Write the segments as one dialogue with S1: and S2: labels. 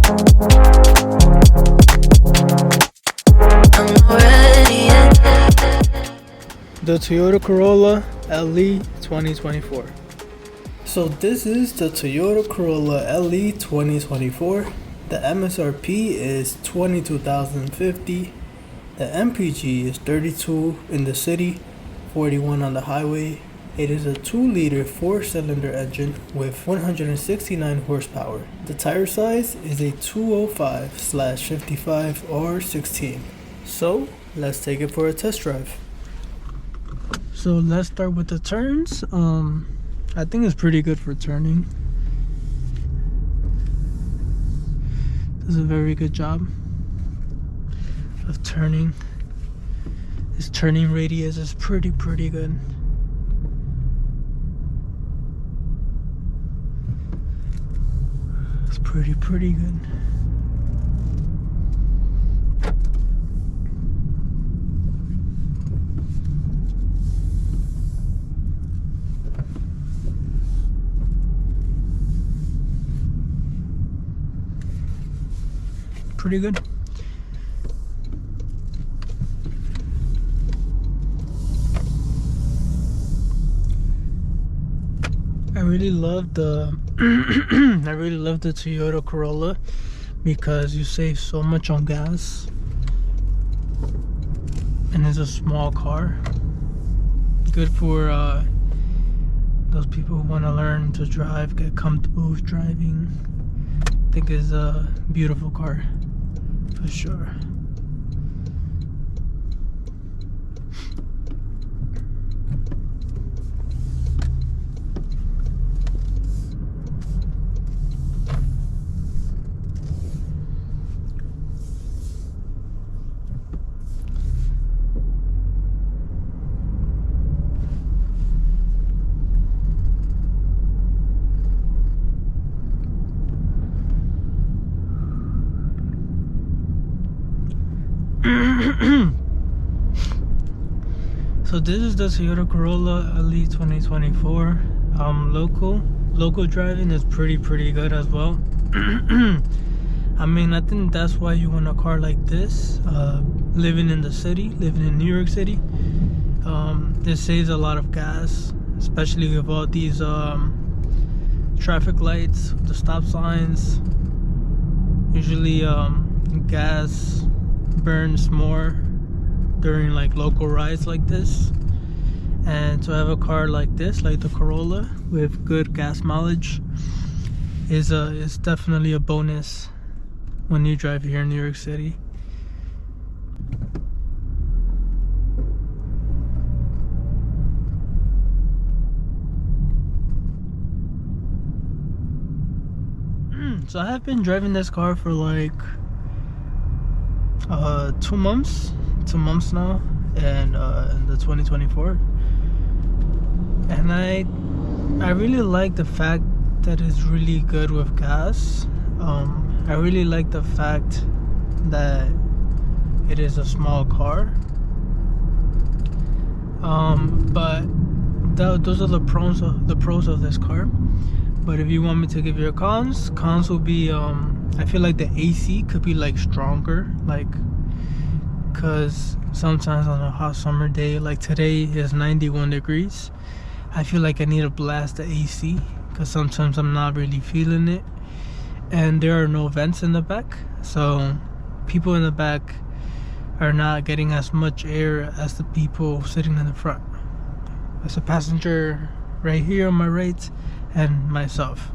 S1: The Toyota Corolla LE 2024. So this is the Toyota Corolla LE 2024. The MSRP is $22,050. The MPG is 32 in the city, 41 on the highway. It is a 2-liter 4-cylinder engine with 169 horsepower. The tire size is a 205/55 R16. So let's take it for a test drive. So let's start with the turns. I think it's pretty good for turning. Does a very good job of turning. His turning radius is pretty good. It's pretty good. Pretty good. I really love the Toyota Corolla because you save so much on gas and it's a small car. Good for those people who want to learn to drive, get comfortable with driving. I think it's a beautiful car. For sure. So this is the Toyota Corolla LE 2024. Local driving is pretty good as well. I mean, I think that's why you want a car like this. Living in the city, living in New York City, it saves a lot of gas, especially with all these traffic lights, the stop signs. Usually gas burns more during like local rides like this, and to have a car like this, like the Corolla, with good gas mileage is definitely a bonus when you drive here in New York City. So I have been driving this car for like 2 months now, and the 2024, and I really like the fact that it's really good with gas. I really like the fact that it is a small car, but those are the pros of this car. But if you want me to give you cons will be I feel like the AC could be like stronger, like, because sometimes on a hot summer day like today is 91 degrees, I feel like I need to blast the AC because sometimes I'm not really feeling it, and there are no vents in the back, so people in the back are not getting as much air as the people sitting in the front. As a passenger right here on my right, and myself.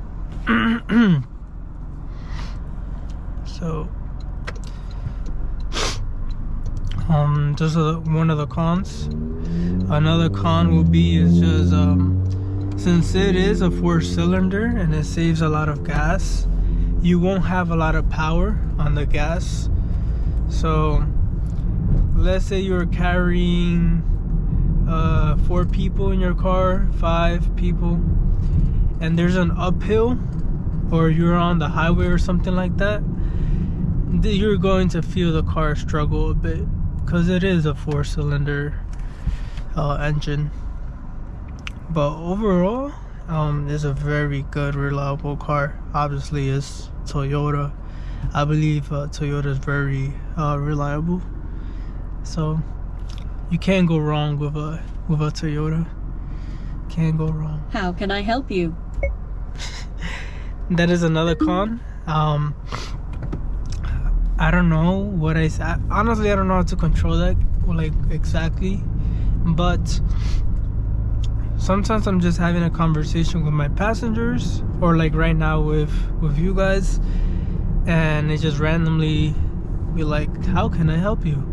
S1: So those are one of the cons. Another con will be is just since it is a 4-cylinder and it saves a lot of gas, you won't have a lot of power on the gas. So let's say you're carrying 4 people in your car, 5 people, and there's an uphill, or you're on the highway or something like that, you're going to feel the car struggle a bit because it is a 4-cylinder engine. But overall, it's a very good, reliable car. Obviously it's Toyota, I believe Toyota is very reliable. So you can't go wrong with a Toyota. Can't go wrong.
S2: How can I help you?
S1: That is another con. I don't know what honestly, I don't know how to control that, like, exactly. But sometimes I'm just having a conversation with my passengers, or like right now with you guys, and they just randomly be like, how can I help you?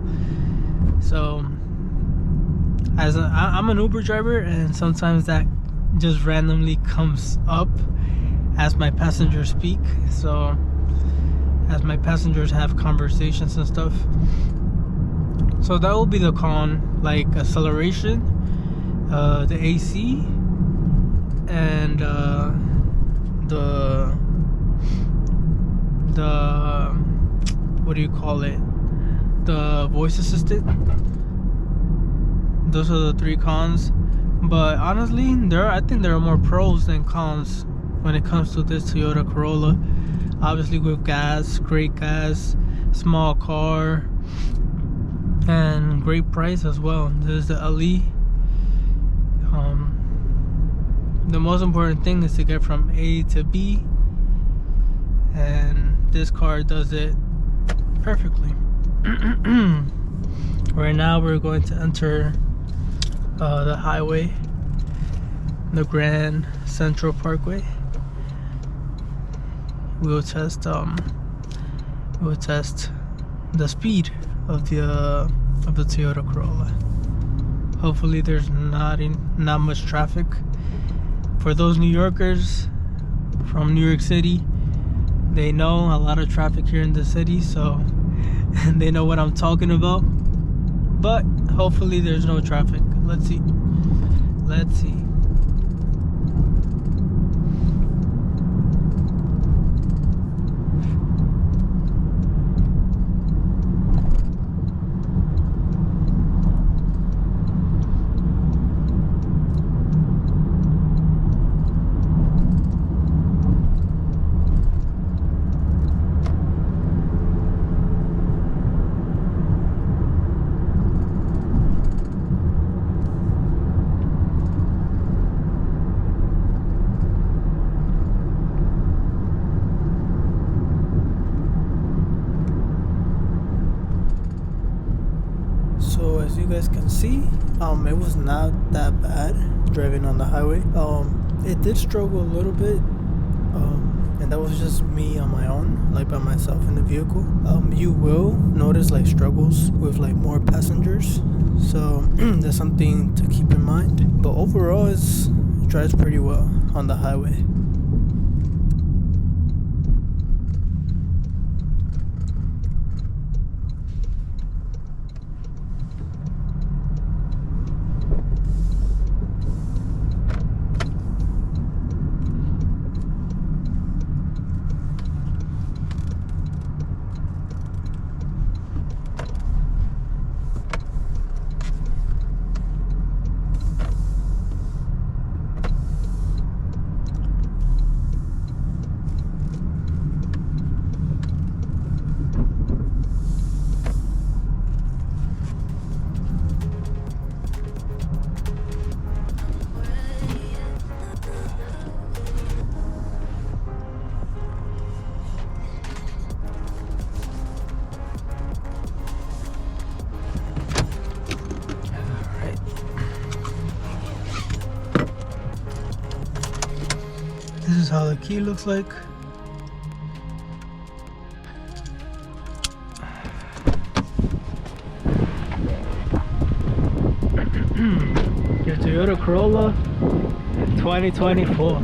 S1: So I'm an Uber driver, and sometimes that just randomly comes up as my passengers speak. So as my passengers have conversations and stuff. So that will be the con, like acceleration, the AC, and the what do you call it? The voice assistant. Those are the 3 cons. But honestly, I think there are more pros than cons when it comes to this Toyota Corolla. Obviously, with gas, great gas, small car, and great price as well. There's the LE. The most important thing is to get from A to B, and this car does it perfectly. Right now we're going to enter the highway, the Grand Central Parkway. We'll test the speed of the Toyota Corolla. Hopefully there's not much traffic. For those New Yorkers from New York City, they know a lot of traffic here in the city, so they know what I'm talking about. But hopefully there's no traffic. Let's see. So as you guys can see, it was not that bad driving on the highway. It did struggle a little bit, and that was just me on my own, like by myself in the vehicle. You will notice like struggles with like more passengers, so that's something to keep in mind. But overall, it drives pretty well on the highway. This is how the key looks like. Your Toyota Corolla 2024.